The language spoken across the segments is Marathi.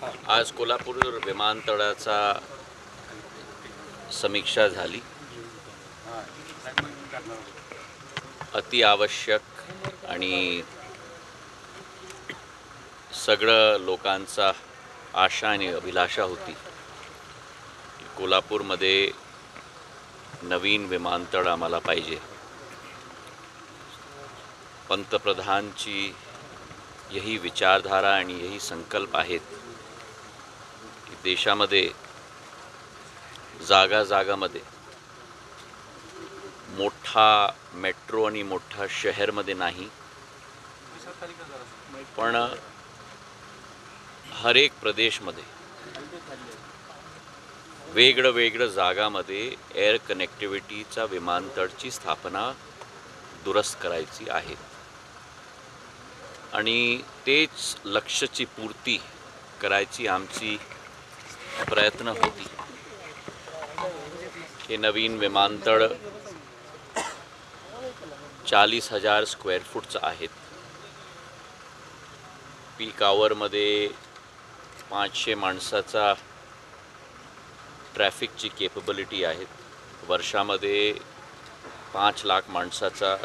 आज कोल्हापूर विमानतळाचा समीक्षा झाली। अति आवश्यक आणि सगळं लोकांचा आशा आणि अभिलाषा होती की कोल्हापूरमध्ये नवीन विमानतळ आम्हाला पाहिजे। पंतप्रधानची यही विचारधारा आणि यही संकल्प आहेत की देशामध्ये जागामध्ये मोठा मेट्रो आणि मोठा शहरमध्ये नाही, पण हर एक प्रदेशमध्ये वेगळं जागामध्ये एअर कनेक्टिव्हिटीचा विमानतळची स्थापना दुरुस्त करायची आहे आणि तेच लक्ष्याची पूर्ती करायची आमची प्रयत्न होती। हे नवीन विमानतळ 40,000 स्क्वेअर फूटचं आहेत। पीक आवरमध्ये 500 माणसाचा ट्रॅफिकची केपेबिलिटी आहेत। वर्षामध्ये 5 लाख माणसाचा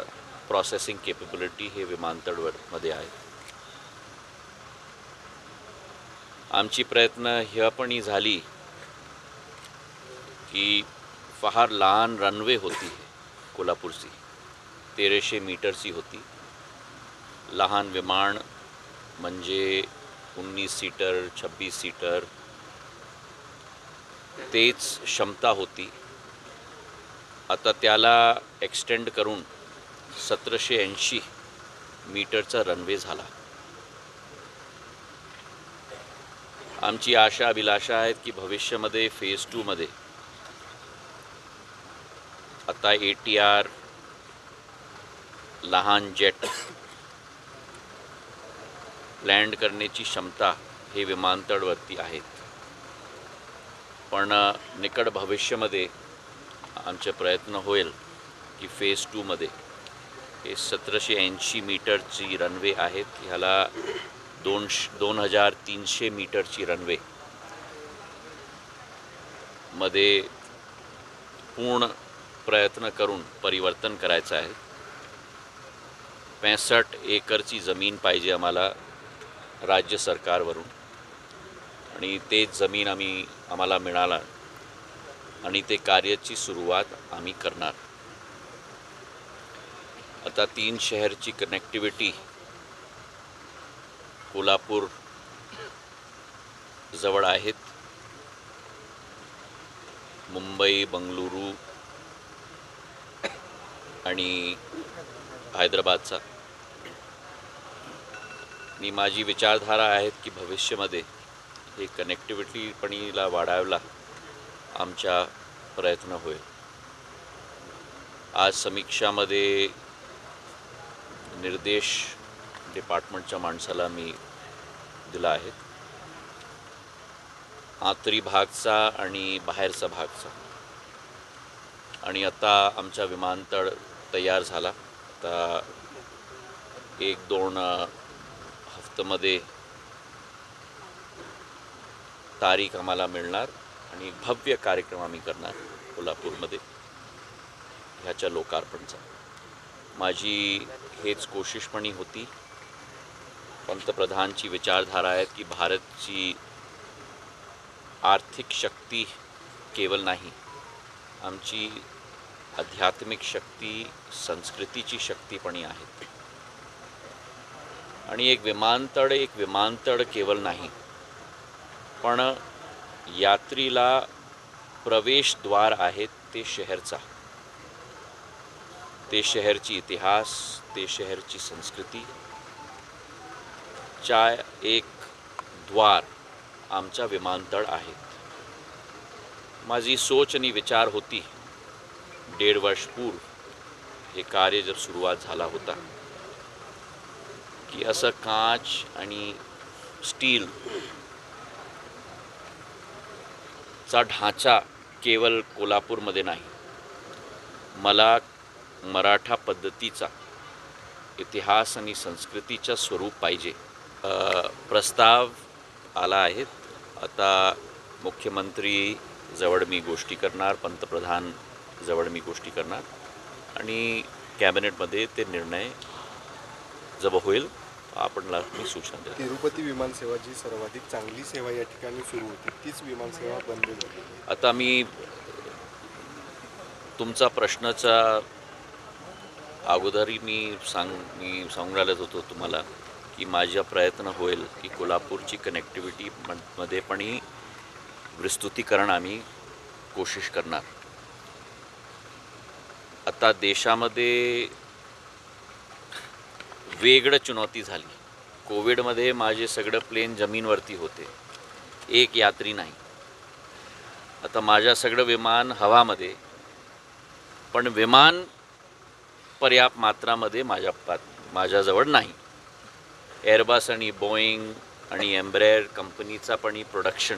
प्रोसेसिंग केपेबिलिटी हे विमानतळामध्ये आहे। आमची प्रयत्न ह्या पण झाली की फार लहान रनवे होती कोल्हापूरची, 1300 मीटरची होती। लहान विमान म्हणजे 19 सीटर 26 सीटर तेच क्षमता होती। आता त्याला एक्सटेंड करून 1780 मीटरचा रनवे झाला। आमची आशा अभिलाषा आहेत की भविष्यामध्ये फेज 2 मध्ये आता ATR लहान जेट लँड करण्याची क्षमता हे विमानतळावरती आहेत, पण निकट भविष्यामध्ये आमचे प्रयत्न होईल की फेज 2 मध्ये हे 1780 मीटरची रनवे आहेत, ह्याला 2300 मीटरची रनवे मध्ये पूर्ण प्रयत्न करून परिवर्तन करायचं आहे। 65 एकरची जमीन पाहिजे आम्हाला राज्य सरकारवरून आणि तेच जमीन आम्हाला मिळाला आणि ते कार्याची सुरुवात आम्ही करणार। आता 3 शहरची कनेक्टिव्हिटी कोल्हापूर जवळ आहेत, मुंबई, बंगळुरू आणि हैदराबादचा। आणि माझी विचारधारा आहे की भविष्यामध्ये हे कनेक्टिव्हिटी पण हिला वाढवायला आमचा प्रयत्न होईल। आज समीक्षामध्ये निर्देश डिपार्टमेंटच्या माणसाला मी दिला आहे, आंतरी भागचा आणि बाहेरचा भागचा। आणि आता आमचा विमानतळ तयार झाला। आता 1-2 हफ्त्यामध्ये तारीख आम्हाला मिळणार आणि भव्य कार्यक्रम आम्ही करणार कोल्हापूरमध्ये ह्याच्या लोकार्पणचा। माझी हेच कोशिश पण होती। पंतप्रधानची विचारधारा आहे की भारतची आर्थिक शक्ती केवळ नाही, आमची आध्यात्मिक शक्ती, संस्कृतीची शक्ती पण आहे। आणि एक विमानतळ केवळ नाही, पण यात्रीला प्रवेशद्वार आहे ते शहरचा, ते शहरची इतिहास, ते शहरची संस्कृती चा एक द्वार आमचा विमानतळ आहे। माझी सोच आणि विचार होती 1.5 वर्ष पूर्व हे कार्य जब सुरुवात झाला होता की असं काच आणि स्टील चा ढांचा केवळ कोल्हापूरमध्ये नाही, मला मराठा पद्धतीचा इतिहास आणि संस्कृतीचं स्वरूप पाहिजे। प्रस्ताव आला आहे आता मुख्यमंत्री जवळ मी गोष्टी करणार, पंतप्रधान जवळ मी गोष्टी करणार आणि कॅबिनेटमध्ये ते निर्णय जब होईल आपण मी सूचना देतो. तिरुपती विमानसेवा जी सर्वाधिक चांगली सेवा या ठिकाणी सुरू होती तीच विमानसेवा बंद झाली. आता मी तुमचा प्रश्नाचा अगोदरही मी सांगून राहिलो होतो तुम्हाला की माझा प्रयत्न होईल की कोल्हापूरची कनेक्टिव्हिटी मध्ये पण ही विस्तृतीकरण आम्ही कोशिश करणार. आता देशामध्ये वेगळं चुनौती झाली. कोविडमध्ये माझे सगळं प्लेन जमीनवरती होते, एक यात्री नाही. आता माझ्या सगळं विमान हवामध्ये, पण विमान पर्याप्त मात्रामध्ये माझ्याजवळ नाही. एअरबस आणि बोईंग आणि एम्ब्रेअर कंपनीचा पण ही प्रोडक्शन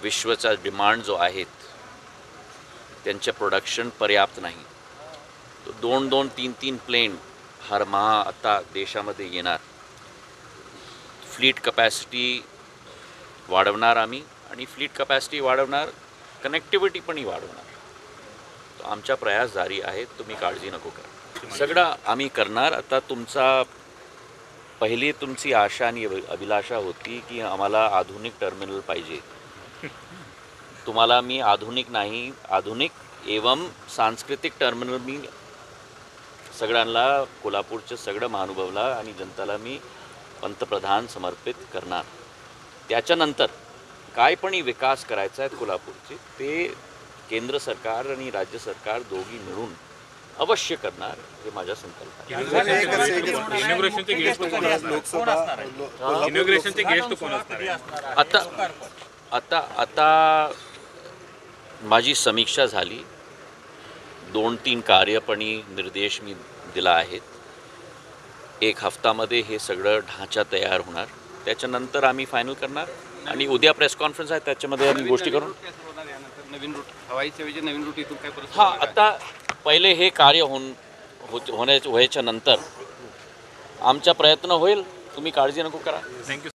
विश्वचा डिमांड जो आहेत त्यांचे प्रोडक्शन पर्याप्त नाही. तो 2-2, 3-3 प्लेन हर माह आता देशामध्ये येणार. फ्लीट कपॅसिटी वाढवणार आम्ही आणि फ्लीट कपॅसिटी वाढवणार, कनेक्टिव्हिटी पण ही वाढवणार. तो आमचा प्रयास जारी आहे, तुम्ही काळजी नको करा, सगळं आम्ही करणार. आता पहिली तुमची आशा आणि अभिलाषा होती की आम्हाला आधुनिक टर्मिनल पाहिजे. तुम्हाला मी आधुनिक नाही, आधुनिक एवं सांस्कृतिक टर्मिनल मी सगळ्यांना, कोल्हापूरच्या सगळ्या महानुभावला आणि जनताला मी पंतप्रधान समर्पित करणार. त्याच्यानंतर काय पण विकास करायचा आहे कोल्हापूरचे ते केंद्र सरकार आणि राज्य सरकार दोघी मिळून अवश्य करणार, हे माझा संकल्प आहे. आता माझी समीक्षा झाली. 2-3 कार्यपणी निर्देश मी दिला आहेत. 1 हफ्तामध्ये हे सगळं ढांचा तयार होणार. त्याच्यानंतर आम्ही फायनल करणार आणि उद्या प्रेस कॉन्फरन्स आहे, त्याच्यामध्ये आम्ही गोष्टी करू. हवाई सेवेचे नवीन रूट इथून काय परत? हां, आता पहिले हे कार्य व्हायच्या नंतर आमचा प्रयत्न होईल. तुम्ही काळजी नको करा. थँक्यू.